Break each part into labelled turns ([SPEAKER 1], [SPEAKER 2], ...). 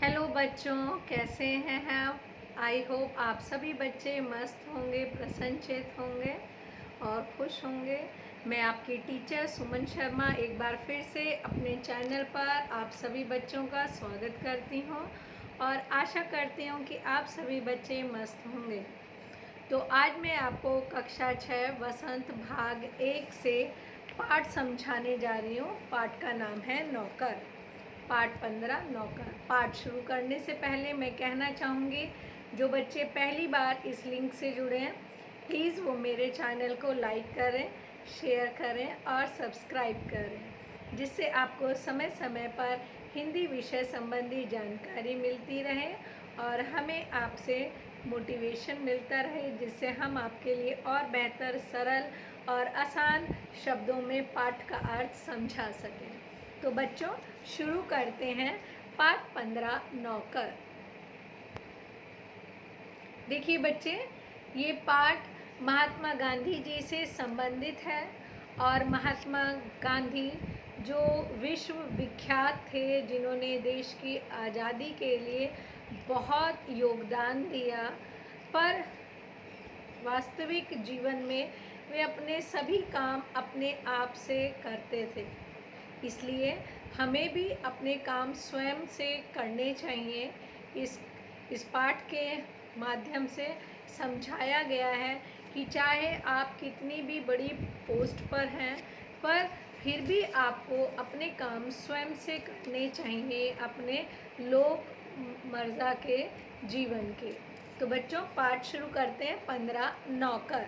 [SPEAKER 1] Hello बच्चों, कैसे हैं आप। आई होप आप सभी बच्चे मस्त होंगे, प्रसन्नचित्त होंगे और खुश होंगे। मैं आपकी टीचर सुमन शर्मा एक बार फिर से अपने चैनल पर आप सभी बच्चों का स्वागत करती हूं और आशा करती हूं कि आप सभी बच्चे मस्त होंगे। तो आज मैं आपको कक्षा 6 वसंत भाग 1 से पाठ समझाने जा रही हूँ। पाठ का नाम है नौकर। पाठ 15 नौकर। पाठ शुरू करने से पहले मैं कहना चाहूँगी, जो बच्चे पहली बार इस लिंक से जुड़े हैं प्लीज़ वो मेरे चैनल को लाइक करें, शेयर करें और सब्सक्राइब करें, जिससे आपको समय समय पर हिंदी विषय संबंधी जानकारी मिलती रहे और हमें आपसे मोटिवेशन मिलता रहे, जिससे हम आपके लिए और बेहतर, सरल और आसान शब्दों में पाठ का अर्थ समझा सकें। तो बच्चों, शुरू करते हैं पाठ 15 नौकर। देखिए बच्चे, ये पाठ महात्मा गांधी जी से संबंधित है और महात्मा गांधी जो विश्व विख्यात थे, जिन्होंने देश की आज़ादी के लिए बहुत योगदान दिया, पर वास्तविक जीवन में वे अपने सभी काम अपने आप से करते थे। इसलिए हमें भी अपने काम स्वयं से करने चाहिए। इस पाठ के माध्यम से समझाया गया है कि चाहे आप कितनी भी बड़ी पोस्ट पर हैं, पर फिर भी आपको अपने काम स्वयं से करने चाहिए, अपने रोज़मर्रा के जीवन के। तो बच्चों, पाठ शुरू करते हैं। 15 नौकर।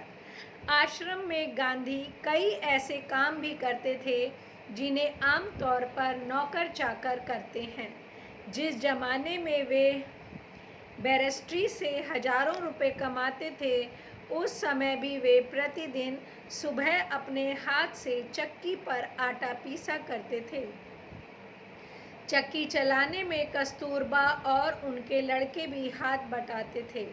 [SPEAKER 1] आश्रम में गांधी कई ऐसे काम भी करते थे जिन्हें आमतौर पर नौकर चाकर करते हैं। जिस जमाने में वे बैरिस्ट्री से हजारों रुपए कमाते थे, उस समय भी वे प्रतिदिन सुबह अपने हाथ से चक्की पर आटा पीसा करते थे। चक्की चलाने में कस्तूरबा और उनके लड़के भी हाथ बटाते थे।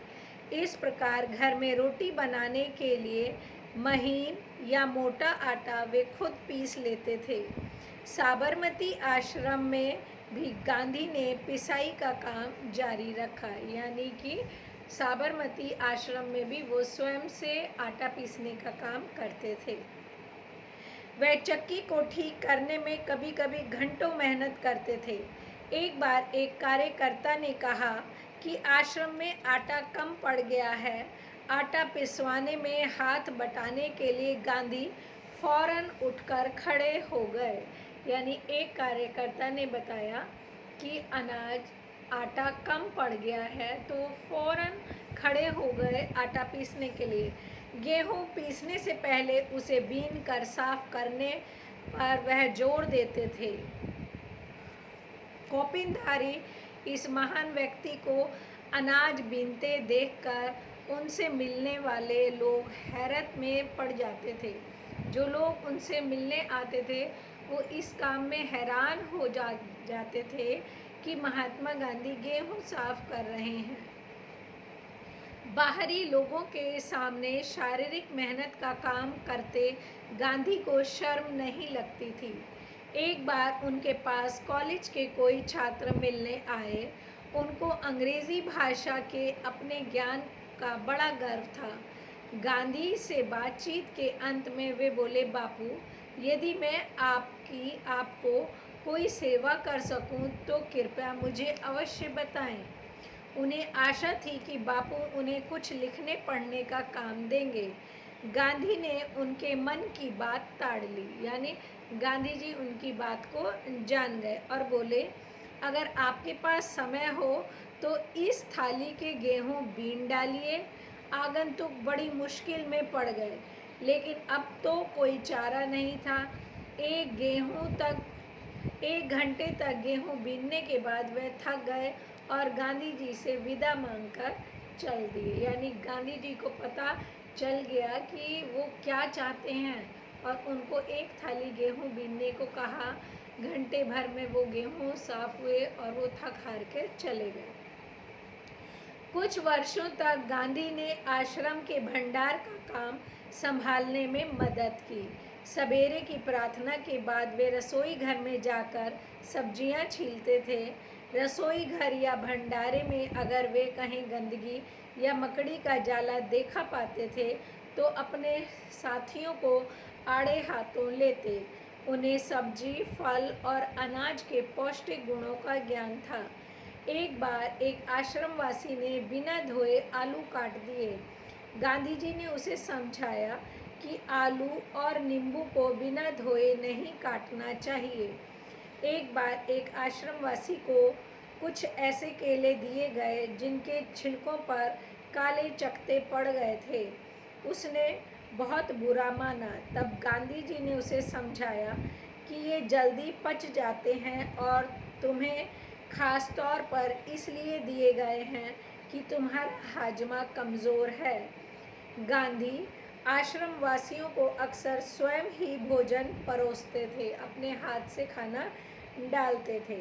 [SPEAKER 1] इस प्रकार घर में रोटी बनाने के लिए महीन या मोटा आटा वे खुद पीस लेते थे। साबरमती आश्रम में भी गांधी ने पिसाई का काम जारी रखा, यानी कि साबरमती आश्रम में भी वो स्वयं से आटा पीसने का काम करते थे। वह चक्की को ठीक करने में कभी कभी घंटों मेहनत करते थे। एक बार एक कार्यकर्ता ने कहा कि आश्रम में आटा कम पड़ गया है। आटा पिसवाने में हाथ बटाने के लिए गांधी फौरन उठकर खड़े हो गए। यानी एक कार्यकर्ता ने बताया कि आटा कम पड़ गया है, तो फौरन खड़े हो गए आटा पीसने के लिए। गेहूं पीसने से पहले उसे बीन कर साफ करने पर वह जोर देते थे। कौपिनधारी इस महान व्यक्ति को अनाज बीनते देखकर उनसे मिलने वाले लोग हैरत में पड़ जाते थे। जो लोग उनसे मिलने आते थे वो इस काम में हैरान हो जाते थे कि महात्मा गांधी गेहूं साफ कर रहे हैं। बाहरी लोगों के सामने शारीरिक मेहनत का काम करते गांधी को शर्म नहीं लगती थी। एक बार उनके पास कॉलेज के कोई छात्र मिलने आए। उनको अंग्रेज़ी भाषा के अपने ज्ञान का बड़ा गर्व था। गांधी से बातचीत के अंत में वे बोले, बापू, यदि मैं आपको कोई सेवा कर सकूं तो कृपया मुझे अवश्य बताएं। उन्हें आशा थी कि बापू उन्हें कुछ लिखने पढ़ने का काम देंगे। गांधी ने उनके मन की बात ताड़ ली, यानी गांधी जी उनकी बात को जान गए और बोले, अगर आपके पास समय हो तो इस थाली के गेहूं बीन डालिए। आगंतुक बड़ी मुश्किल में पड़ गए, लेकिन अब तो कोई चारा नहीं था। एक घंटे तक गेहूं बीनने के बाद वह थक गए और गांधी जी से विदा मांगकर चल दिए। यानी गांधी जी को पता चल गया कि वो क्या चाहते हैं और उनको एक थाली गेहूं बीनने को कहा। घंटे भर में वो गेहूं साफ हुए और वो थक हार के चले गए। कुछ वर्षों तक गांधी ने आश्रम के भंडार का काम संभालने में मदद की। सवेरे की प्रार्थना के बाद वे रसोई घर में जाकर सब्जियां छीलते थे। रसोई घर या भंडारे में अगर वे कहीं गंदगी या मकड़ी का जाला देखा पाते थे तो अपने साथियों को आड़े हाथों लेते। उन्हें सब्जी, फल और अनाज के पौष्टिक गुणों का ज्ञान था। एक बार एक आश्रमवासी ने बिना धोए आलू काट दिए। गांधी जी ने उसे समझाया कि आलू और नींबू को बिना धोए नहीं काटना चाहिए। एक बार एक आश्रमवासी को कुछ ऐसे केले दिए गए जिनके छिलकों पर काले चकत्ते पड़ गए थे। उसने बहुत बुरा माना। तब गांधी जी ने उसे समझाया कि ये जल्दी पच जाते हैं और तुम्हें खास तौर पर इसलिए दिए गए हैं कि तुम्हारा हाजमा कमज़ोर है। गांधी आश्रम वासियों को अक्सर स्वयं ही भोजन परोसते थे, अपने हाथ से खाना डालते थे।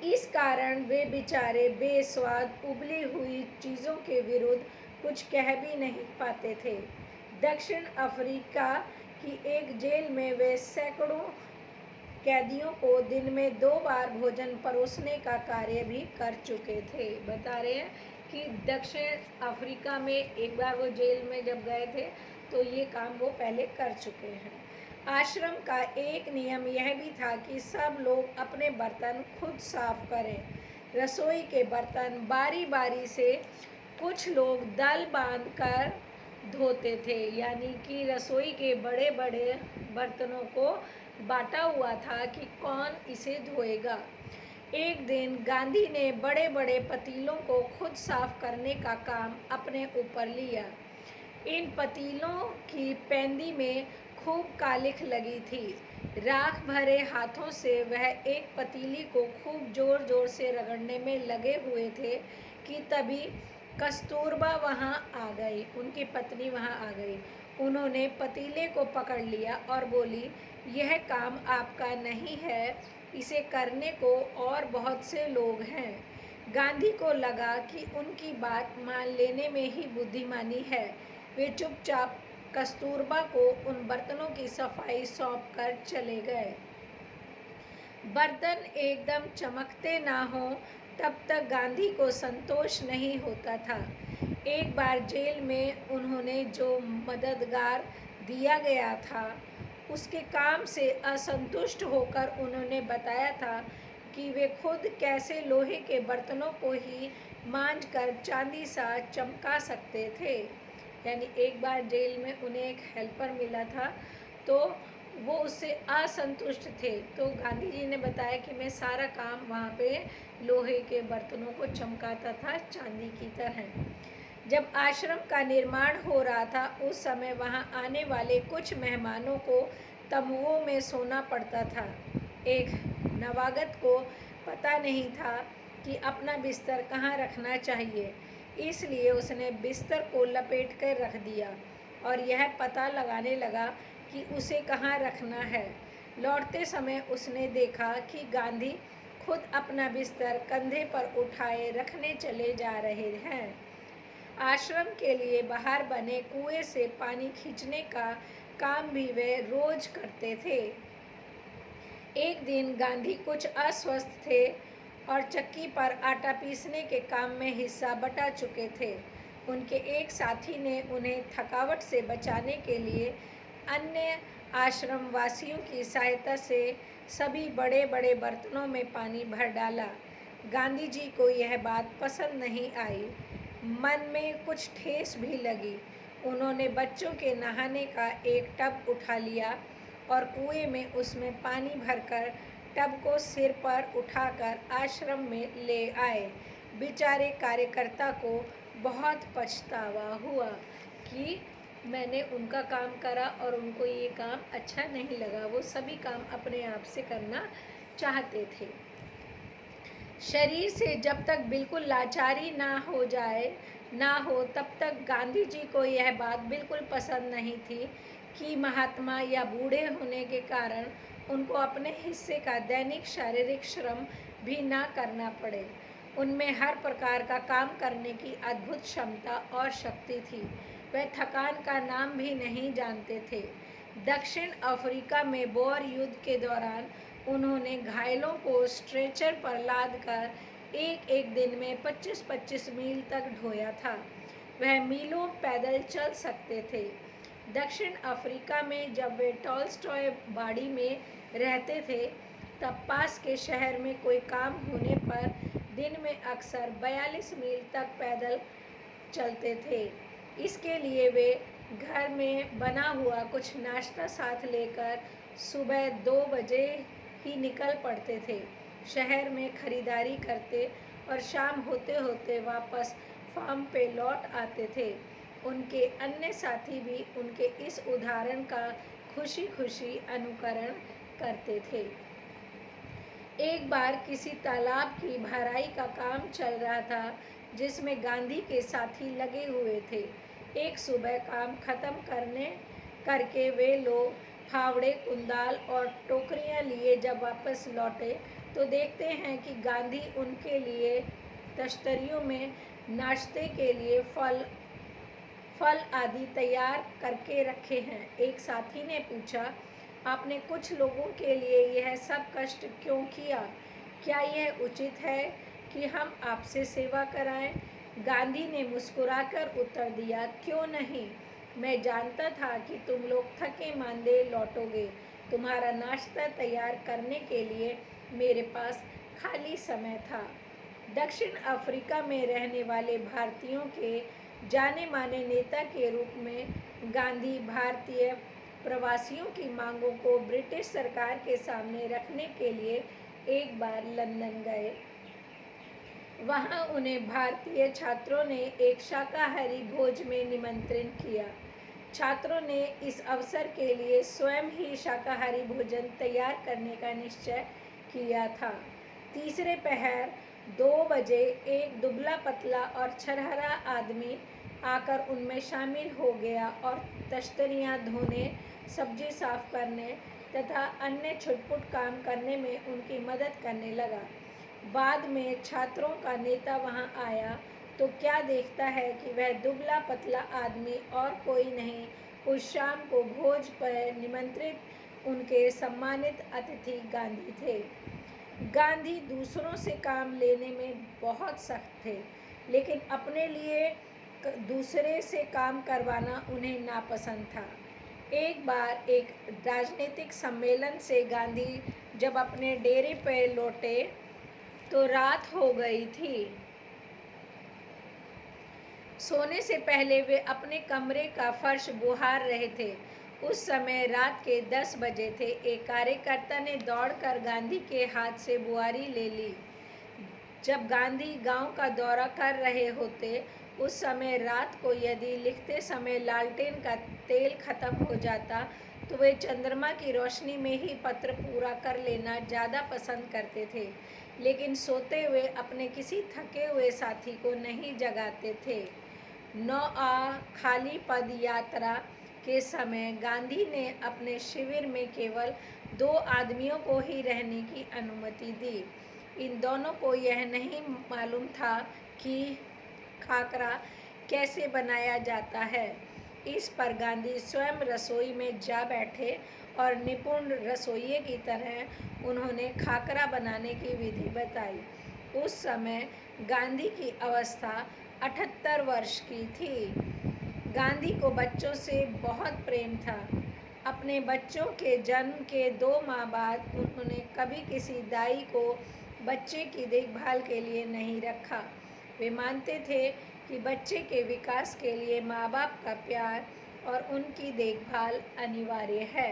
[SPEAKER 1] इस कारण वे बेचारे बेस्वाद उबली हुई चीज़ों के विरुद्ध कुछ कह भी नहीं पाते थे। दक्षिण अफ्रीका की एक जेल में वे सैकड़ों कैदियों को दिन में 2 बार भोजन परोसने का कार्य भी कर चुके थे। बता रहे हैं कि दक्षिण अफ्रीका में एक बार वो जेल में जब गए थे तो ये काम वो पहले कर चुके हैं। आश्रम का एक नियम यह भी था कि सब लोग अपने बर्तन खुद साफ करें। रसोई के बर्तन बारी बारी से कुछ लोग दल बांध कर धोते थे, यानी कि रसोई के बड़े बड़े बर्तनों को बांटा हुआ था कि कौन इसे धोएगा। एक दिन गांधी ने बड़े बड़े पतीलों को खुद साफ करने का काम अपने ऊपर लिया। इन पतीलों की पेंदी में खूब कालिख लगी थी। राख भरे हाथों से वह एक पतीली को खूब जोर जोर से रगड़ने में लगे हुए थे कि तभी कस्तूरबा वहाँ आ गई, उनकी पत्नी वहाँ आ गई। उन्होंने पतीले को पकड़ लिया और बोली, यह काम आपका नहीं है, इसे करने को और बहुत से लोग हैं। गांधी को लगा कि उनकी बात मान लेने में ही बुद्धिमानी है। वे चुपचाप कस्तूरबा को उन बर्तनों की सफाई सौंप कर चले गए। बर्तन एकदम चमकते ना हो तब तक गांधी को संतोष नहीं होता था। एक बार जेल में उन्होंने जो मददगार दिया गया था उसके काम से असंतुष्ट होकर उन्होंने बताया था कि वे खुद कैसे लोहे के बर्तनों को ही मांझकर चांदी सा चमका सकते थे। यानी एक बार जेल में उन्हें एक हेल्पर मिला था तो वो उससे असंतुष्ट थे, तो गांधी जी ने बताया कि मैं सारा काम वहाँ पे लोहे के बर्तनों को चमकाता था चांदी की तरह। जब आश्रम का निर्माण हो रहा था उस समय वहाँ आने वाले कुछ मेहमानों को तंबुओं में सोना पड़ता था। एक नवागत को पता नहीं था कि अपना बिस्तर कहाँ रखना चाहिए, इसलिए उसने बिस्तर को लपेट कर रख दिया और यह पता लगाने लगा कि उसे कहाँ रखना है। लौटते समय उसने देखा कि गांधी खुद अपना बिस्तर कंधे पर उठाए रखने चले जा रहे हैं। आश्रम के लिए बाहर बने कुएं से पानी खींचने का काम भी वे रोज करते थे। एक दिन गांधी कुछ अस्वस्थ थे और चक्की पर आटा पीसने के काम में हिस्सा बटा चुके थे। उनके एक साथी ने उन्हें थकावट से बचाने के लिए अन्य आश्रम वासियों की सहायता से सभी बड़े बड़े बर्तनों में पानी भर डाला। गांधी जी को यह बात पसंद नहीं आई, मन में कुछ ठेस भी लगी। उन्होंने बच्चों के नहाने का एक टब उठा लिया और कुएं में उसमें पानी भरकर टब को सिर पर उठाकर आश्रम में ले आए। बेचारे कार्यकर्ता को बहुत पछतावा हुआ कि मैंने उनका काम करा और उनको ये काम अच्छा नहीं लगा। वो सभी काम अपने आप से करना चाहते थे। शरीर से जब तक बिल्कुल लाचारी ना हो तब तक गांधी जी को यह बात बिल्कुल पसंद नहीं थी कि महात्मा या बूढ़े होने के कारण उनको अपने हिस्से का दैनिक शारीरिक श्रम भी ना करना पड़े। उनमें हर प्रकार का काम करने की अद्भुत क्षमता और शक्ति थी। वे थकान का नाम भी नहीं जानते थे। दक्षिण अफ्रीका में बोअर युद्ध के दौरान उन्होंने घायलों को स्ट्रेचर पर लादकर एक एक दिन में 25-25 मील तक ढोया था। वह मीलों पैदल चल सकते थे। दक्षिण अफ्रीका में जब वे टॉल्स्टॉय बाड़ी में रहते थे, तब पास के शहर में कोई काम होने पर दिन में अक्सर 42 मील तक पैदल चलते थे। इसके लिए वे घर में बना हुआ कुछ नाश्ता साथ लेकर सुबह 2 बजे ही निकल पड़ते थे। शहर में खरीदारी करते और शाम होते होते वापस फार्म पे लौट आते थे। उनके अन्य साथी भी उनके इस उदाहरण का खुशी खुशी अनुकरण करते थे। एक बार किसी तालाब की भराई का काम चल रहा था, जिसमें गांधी के साथी लगे हुए थे। एक सुबह काम खत्म करके वे लोग फावड़े, कुंदाल और टोकरियां लिए जब वापस लौटे, तो देखते हैं कि गांधी उनके लिए तश्तरियों में नाश्ते के लिए फल आदि तैयार करके रखे हैं। एक साथी ने पूछा, आपने कुछ लोगों के लिए यह सब कष्ट क्यों किया? क्या यह उचित है कि हम आपसे सेवा कराएं? गांधी ने मुस्कुराकर उत्तर दिया, क्यों नहीं? मैं जानता था कि तुम लोग थके मांदे लौटोगे। तुम्हारा नाश्ता तैयार करने के लिए मेरे पास खाली समय था। दक्षिण अफ्रीका में रहने वाले भारतीयों के जाने माने नेता के रूप में गांधी भारतीय प्रवासियों की मांगों को ब्रिटिश सरकार के सामने रखने के लिए एक बार लंदन गए। वहां उन्हें भारतीय छात्रों ने एक शाकाहारी भोज में निमंत्रित किया। छात्रों ने इस अवसर के लिए स्वयं ही शाकाहारी भोजन तैयार करने का निश्चय किया था। तीसरे पहर 2 बजे एक दुबला पतला और छरहरा आदमी आकर उनमें शामिल हो गया और तश्तरियाँ धोने, सब्जी साफ करने तथा अन्य छुटपुट काम करने में उनकी मदद करने लगा। बाद में छात्रों का नेता वहां आया तो क्या देखता है कि वह दुबला पतला आदमी और कोई नहीं, उस शाम को भोज पर निमंत्रित उनके सम्मानित अतिथि गांधी थे। गांधी दूसरों से काम लेने में बहुत सख्त थे, लेकिन अपने लिए दूसरे से काम करवाना उन्हें नापसंद था। एक बार एक राजनीतिक सम्मेलन से गांधी जब अपने डेरे पर लौटे तो रात हो गई थी। सोने से पहले वे अपने कमरे का फर्श बुहार रहे थे। उस समय रात के 10 बजे थे। एक कार्यकर्ता ने दौड़कर गांधी के हाथ से बुआरी ले ली। जब गांधी गांव का दौरा कर रहे होते, उस समय रात को यदि लिखते समय लालटेन का तेल खत्म हो जाता तो वे चंद्रमा की रोशनी में ही पत्र पूरा कर लेना ज़्यादा पसंद करते थे, लेकिन सोते हुए अपने किसी थके हुए साथी को नहीं जगाते थे। 9 खाली पद यात्रा के समय गांधी ने अपने शिविर में केवल 2 आदमियों को ही रहने की अनुमति दी। इन दोनों को यह नहीं मालूम था कि खाकरा कैसे बनाया जाता है। इस पर गांधी स्वयं रसोई में जा बैठे और निपुण रसोइये की तरह उन्होंने खाकरा बनाने की विधि बताई। उस समय गांधी की अवस्था 78 वर्ष की थी। गांधी को बच्चों से बहुत प्रेम था। अपने बच्चों के जन्म के 2 माह बाद उन्होंने कभी किसी दाई को बच्चे की देखभाल के लिए नहीं रखा। वे मानते थे कि बच्चे के विकास के लिए माँ बाप का प्यार और उनकी देखभाल अनिवार्य है।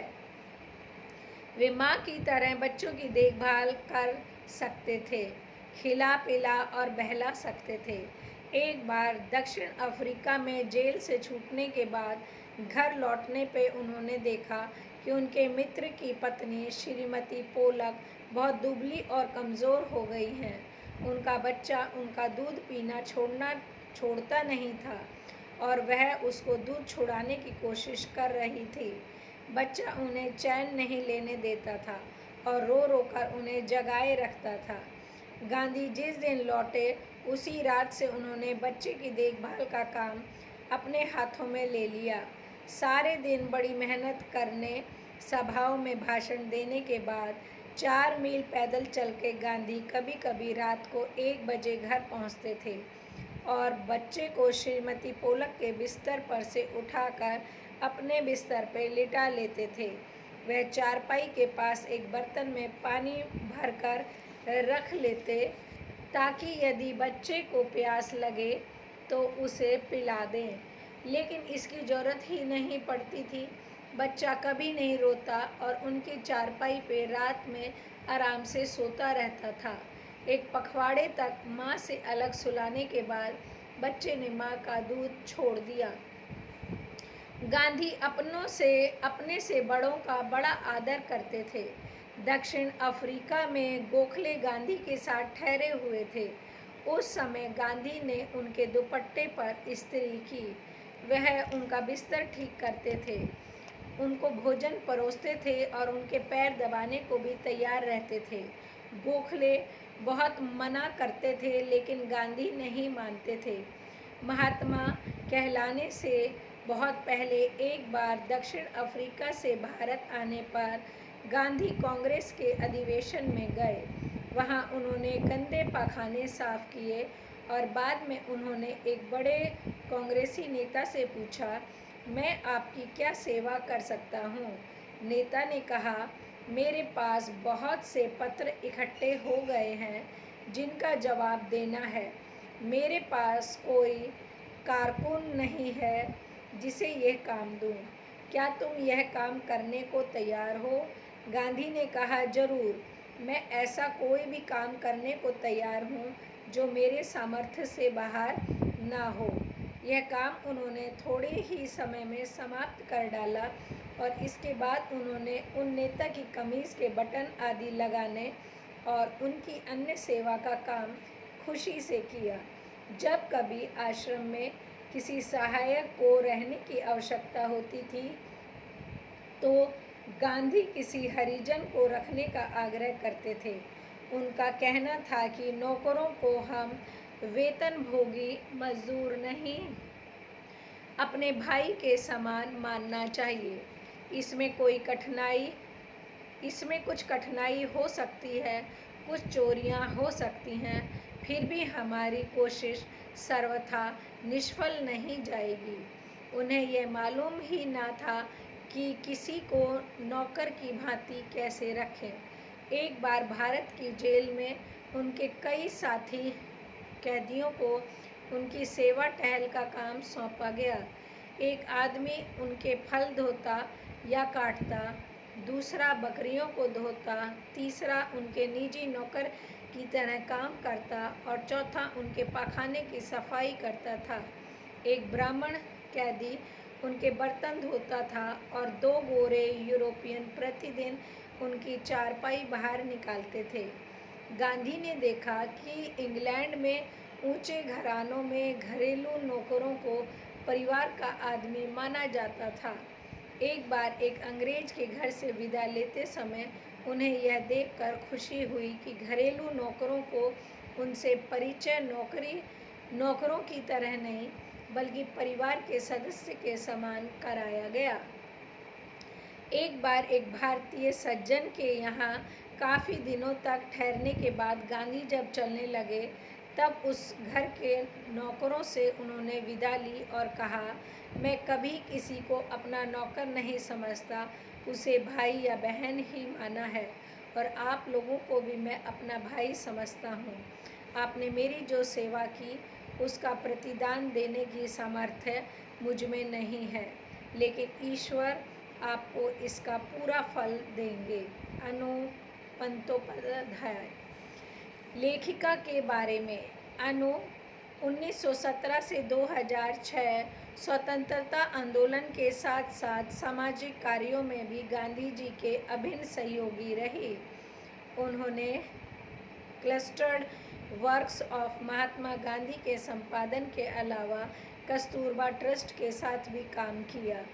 [SPEAKER 1] वे माँ की तरह बच्चों की देखभाल कर सकते थे, खिला पिला और बहला सकते थे। एक बार दक्षिण अफ्रीका में जेल से छूटने के बाद घर लौटने पे उन्होंने देखा कि उनके मित्र की पत्नी श्रीमती पोलक बहुत दुबली और कमज़ोर हो गई हैं। उनका बच्चा उनका दूध पीना छोड़ता नहीं था और वह उसको दूध छुड़ाने की कोशिश कर रही थी। बच्चा उन्हें चैन नहीं लेने देता था और रो रो कर उन्हें जगाए रखता था। गांधी जिस दिन लौटे उसी रात से उन्होंने बच्चे की देखभाल का काम अपने हाथों में ले लिया। सारे दिन बड़ी मेहनत करने, सभाओं में भाषण देने के बाद 4 मील पैदल चल के गांधी कभी कभी रात को 1 बजे घर पहुंचते थे और बच्चे को श्रीमती पोलक के बिस्तर पर से उठाकर अपने बिस्तर पर लिटा लेते थे। वह चारपाई के पास एक बर्तन में पानी भरकर रख लेते ताकि यदि बच्चे को प्यास लगे तो उसे पिला दें, लेकिन इसकी ज़रूरत ही नहीं पड़ती थी। बच्चा कभी नहीं रोता और उनकी चारपाई पे रात में आराम से सोता रहता था। एक पखवाड़े तक माँ से अलग सुलाने के बाद बच्चे ने माँ का दूध छोड़ दिया। गांधी अपने से बड़ों का बड़ा आदर करते थे। दक्षिण अफ्रीका में गोखले गांधी के साथ ठहरे हुए थे। उस समय गांधी ने उनके दुपट्टे पर इस्त्री की। वह उनका बिस्तर ठीक करते थे, उनको भोजन परोसते थे और उनके पैर दबाने को भी तैयार रहते थे। गोखले बहुत मना करते थे, लेकिन गांधी नहीं मानते थे। महात्मा कहलाने से बहुत पहले एक बार दक्षिण अफ्रीका से भारत आने पर गांधी कांग्रेस के अधिवेशन में गए। वहां उन्होंने गंदे पाखाने साफ किए और बाद में उन्होंने एक बड़े कांग्रेसी नेता से पूछा, मैं आपकी क्या सेवा कर सकता हूँ? नेता ने कहा, मेरे पास बहुत से पत्र इकट्ठे हो गए हैं जिनका जवाब देना है। मेरे पास कोई कारकुन नहीं है जिसे यह काम दूं। क्या तुम यह काम करने को तैयार हो? गांधी ने कहा, जरूर, मैं ऐसा कोई भी काम करने को तैयार हूँ जो मेरे सामर्थ्य से बाहर ना हो। यह काम उन्होंने थोड़े ही समय में समाप्त कर डाला और इसके बाद उन्होंने उन नेता की कमीज़ के बटन आदि लगाने और उनकी अन्य सेवा का काम खुशी से किया। जब कभी आश्रम में किसी सहायक को रहने की आवश्यकता होती थी तो गांधी किसी हरिजन को रखने का आग्रह करते थे। उनका कहना था कि नौकरों को हम वेतनभोगी मजदूर नहीं, अपने भाई के समान मानना चाहिए। इसमें कुछ कठिनाई हो सकती है, कुछ चोरियां हो सकती हैं, फिर भी हमारी कोशिश सर्वथा निष्फल नहीं जाएगी। उन्हें यह मालूम ही ना था कि किसी को नौकर की भांति कैसे रखें। एक बार भारत की जेल में उनके कई साथी कैदियों को उनकी सेवा टहल का काम सौंपा गया। एक आदमी उनके फल धोता या काटता, दूसरा बकरियों को धोता, तीसरा उनके निजी नौकर की तरह काम करता और चौथा उनके पाखाने की सफाई करता था। एक ब्राह्मण कैदी उनके बर्तन धोता था और 2 गोरे यूरोपियन प्रतिदिन उनकी चारपाई बाहर निकालते थे। गांधी ने देखा कि इंग्लैंड में ऊंचे घरानों में घरेलू नौकरों को परिवार का आदमी माना जाता था। एक बार एक अंग्रेज के घर से विदा लेते समय उन्हें यह देखकर खुशी हुई कि घरेलू नौकरों को उनसे परिचय नौकरों की तरह नहीं बल्कि परिवार के सदस्य के समान कराया गया। एक बार एक भारतीय सज्जन के यहाँ काफ़ी दिनों तक ठहरने के बाद गांधी जब चलने लगे तब उस घर के नौकरों से उन्होंने विदा ली और कहा, मैं कभी किसी को अपना नौकर नहीं समझता, उसे भाई या बहन ही माना है और आप लोगों को भी मैं अपना भाई समझता हूँ। आपने मेरी जो सेवा की उसका प्रतिदान देने की सामर्थ्य मुझ में नहीं है, लेकिन ईश्वर आपको इसका पूरा फल देंगे। अनु बंदोपाध्याय। लेखिका के बारे में। अनु 1917 से 2006 स्वतंत्रता आंदोलन के साथ साथ सामाजिक कार्यों में भी गांधी जी के अभिन्न सहयोगी रही। उन्होंने clustered works of Mahatma Gandhi के संपादन के अलावा कस्तूरबा ट्रस्ट के साथ भी काम किया।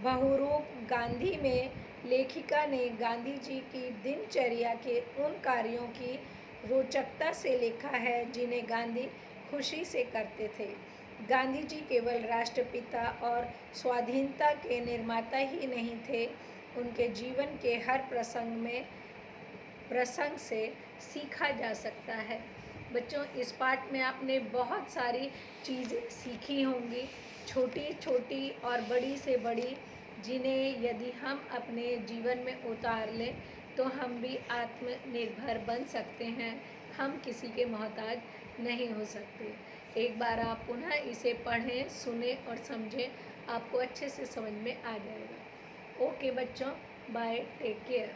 [SPEAKER 1] बहुरूप गांधी में लेखिका ने गांधी जी की दिनचर्या के उन कार्यों की रोचकता से लिखा है जिन्हें गांधी खुशी से करते थे। गांधी जी केवल राष्ट्रपिता और स्वाधीनता के निर्माता ही नहीं थे, उनके जीवन के हर प्रसंग में प्रसंग से सीखा जा सकता है। बच्चों, इस पाठ में आपने बहुत सारी चीज़ें सीखी होंगी, छोटी छोटी और बड़ी से बड़ी, जिन्हें यदि हम अपने जीवन में उतार लें तो हम भी आत्मनिर्भर बन सकते हैं, हम किसी के मोहताज नहीं हो सकते। एक बार आप पुनः इसे पढ़ें, सुने और समझें, आपको अच्छे से समझ में आ जाएगा। ओके बच्चों, बाय, टेक केयर।